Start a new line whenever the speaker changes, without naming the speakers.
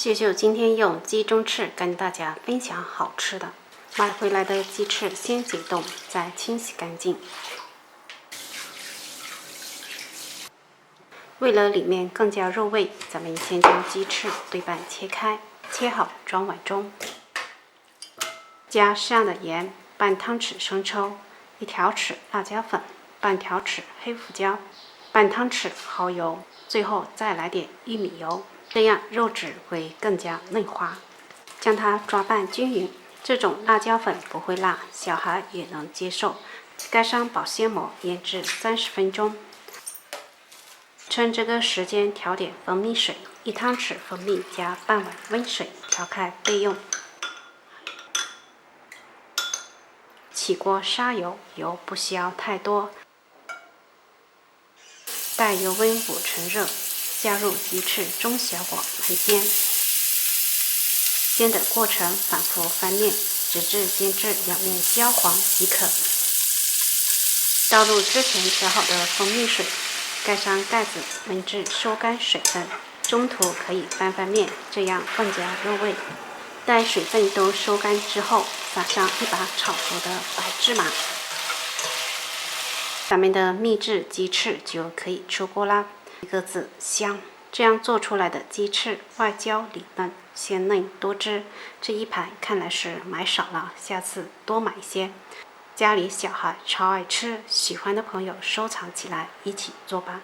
秀秀今天用鸡中翅跟大家分享好吃的。买回来的鸡翅先解冻，再清洗干净。为了里面更加入味，咱们先将鸡翅对半切开，切好装碗中。加适量的盐，半汤匙生抽，1条匙辣椒粉，半条匙黑胡椒，半汤匙蚝油，最后再来点玉米油，这样肉质会更加嫩滑。将它抓拌均匀。这种辣椒粉不会辣，小孩也能接受。盖上保鲜膜，腌制30分钟。趁这个时间调点蜂蜜水，1汤匙蜂蜜加半碗温水调开备用。起锅杀油，油不需要太多。待油温5成热，下入鸡翅中小火焖煎。煎的过程反复翻面，直至煎至两面焦黄即可。倒入之前调好的蜂蜜水，盖上盖子焖至收干水分，中途可以翻翻面，这样更加入味。待水分都收干之后，撒上1把炒熟的白芝麻，咱们的秘制鸡翅就可以出锅啦。1个字香。这样做出来的鸡翅外焦里嫩，鲜嫩多汁。这一盘看来是买少了，下次多买一些。家里小孩超爱吃，喜欢的朋友收藏起来，一起做吧。